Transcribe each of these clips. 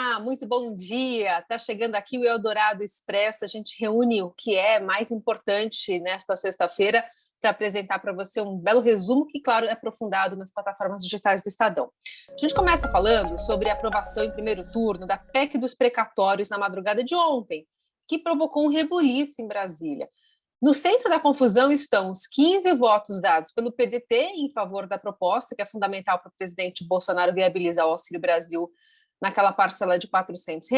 Olá, muito bom dia. Está chegando aqui o Eldorado Expresso. A gente reúne o que é mais importante nesta sexta-feira para apresentar para você um belo resumo que, claro, é aprofundado nas plataformas digitais do Estadão. A gente começa falando sobre a aprovação em primeiro turno da PEC dos precatórios na madrugada de ontem, que provocou um rebuliço em Brasília. No centro da confusão estão os 15 votos dados pelo PDT em favor da proposta, que é fundamental para o presidente Bolsonaro viabilizar o Auxílio Brasil naquela parcela de R$ 400,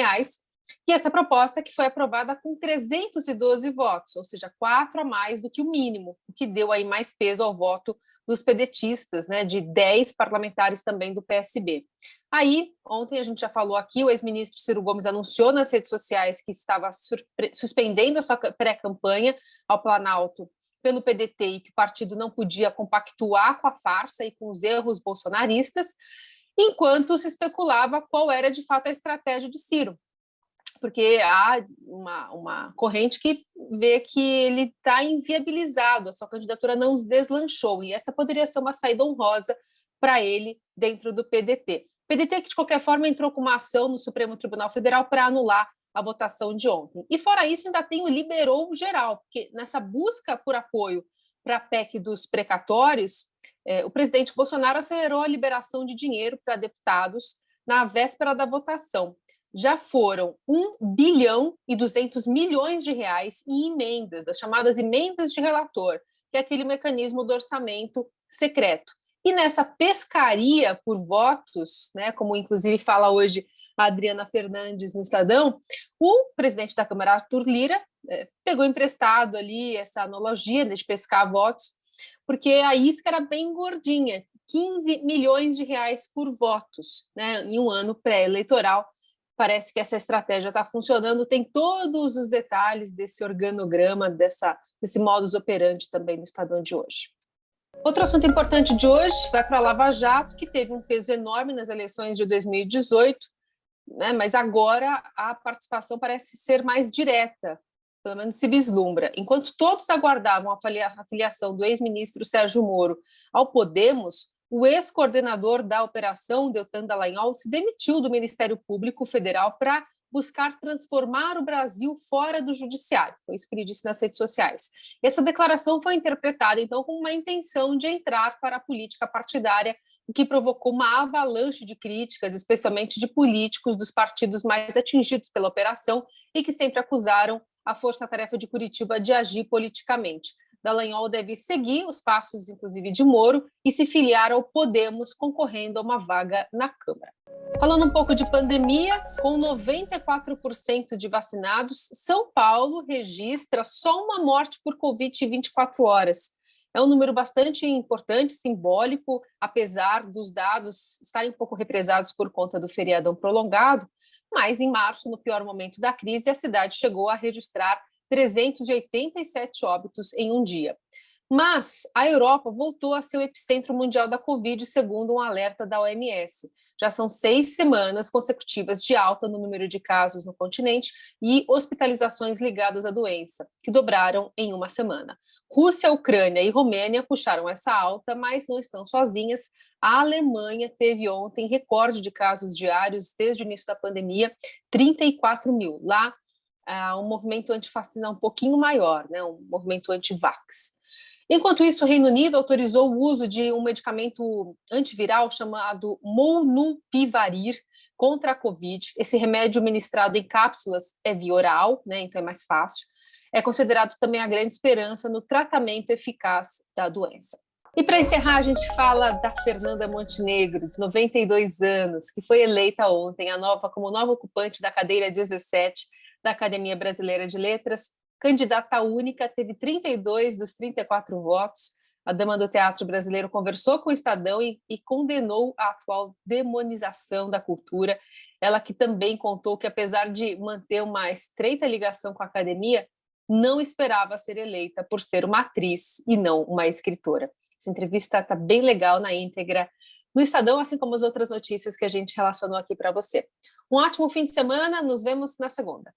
e essa proposta que foi aprovada com 312 votos, ou seja, 4 a mais do que o mínimo, o que deu aí mais peso ao voto dos pedetistas, né, de 10 parlamentares também do PSB. Aí, ontem a gente já falou aqui, o ex-ministro Ciro Gomes anunciou nas redes sociais que estava suspendendo a sua pré-campanha ao Planalto pelo PDT e que o partido não podia compactuar com a farsa e com os erros bolsonaristas, enquanto se especulava qual era de fato a estratégia de Ciro, porque há uma corrente que vê que ele está inviabilizado, a sua candidatura não deslanchou, e essa poderia ser uma saída honrosa para ele dentro do PDT. PDT que, de qualquer forma, entrou com uma ação no Supremo Tribunal Federal para anular a votação de ontem. E fora isso, ainda tem o liberou geral, porque nessa busca por apoio para a PEC dos precatórios, o presidente Bolsonaro acelerou a liberação de dinheiro para deputados na véspera da votação. Já foram 1,2 bilhão em emendas, das chamadas emendas de relator, que é aquele mecanismo do orçamento secreto. E nessa pescaria por votos, né, como inclusive fala hoje a Adriana Fernandes no Estadão, o presidente da Câmara, Arthur Lira, pegou emprestado ali essa analogia de pescar votos, porque a isca era bem gordinha, 15 milhões de reais por votos, né, em um ano pré-eleitoral. Parece que essa estratégia está funcionando, tem todos os detalhes desse organograma, desse modus operandi também no Estadão de hoje. Outro assunto importante de hoje vai para a Lava Jato, que teve um peso enorme nas eleições de 2018, né, mas agora a participação parece ser mais direta, pelo menos se vislumbra. Enquanto todos aguardavam a filiação do ex-ministro Sérgio Moro ao Podemos, o ex-coordenador da operação, Deltan Dallagnol, se demitiu do Ministério Público Federal para buscar transformar o Brasil fora do judiciário. Foi isso que ele disse nas redes sociais. Essa declaração foi interpretada, então, como uma intenção de entrar para a política partidária, o que provocou uma avalanche de críticas, especialmente de políticos dos partidos mais atingidos pela operação e que sempre acusaram a Força Tarefa de Curitiba de agir politicamente. Dallagnol deve seguir os passos, inclusive, de Moro e se filiar ao Podemos, concorrendo a uma vaga na Câmara. Falando um pouco de pandemia, com 94% de vacinados, São Paulo registra só uma morte por Covid em 24 horas. É um número bastante importante, simbólico, apesar dos dados estarem um pouco represados por conta do feriadão prolongado, mas em março, no pior momento da crise, a cidade chegou a registrar 387 óbitos em um dia. Mas a Europa voltou a ser o epicentro mundial da Covid, segundo um alerta da OMS. Já são 6 semanas consecutivas de alta no número de casos no continente e hospitalizações ligadas à doença, que dobraram em uma semana. Rússia, Ucrânia e Romênia puxaram essa alta, mas não estão sozinhas. A Alemanha teve ontem recorde de casos diários desde o início da pandemia, 34 mil. Lá, um movimento antifacina um pouquinho maior, né, um movimento anti-vax. Enquanto isso, o Reino Unido autorizou o uso de um medicamento antiviral chamado Molnupiravir contra a Covid. Esse remédio ministrado em cápsulas é via oral, né, então é mais fácil. É considerado também a grande esperança no tratamento eficaz da doença. E para encerrar, a gente fala da Fernanda Montenegro, de 92 anos, que foi eleita ontem como nova ocupante da cadeira 17 da Academia Brasileira de Letras. Candidata única, teve 32 dos 34 votos. A dama do teatro brasileiro conversou com o Estadão e condenou a atual demonização da cultura. Ela que também contou que, apesar de manter uma estreita ligação com a academia, não esperava ser eleita por ser uma atriz e não uma escritora. Essa entrevista está bem legal na íntegra no Estadão, assim como as outras notícias que a gente relacionou aqui para você. Um ótimo fim de semana, nos vemos na segunda.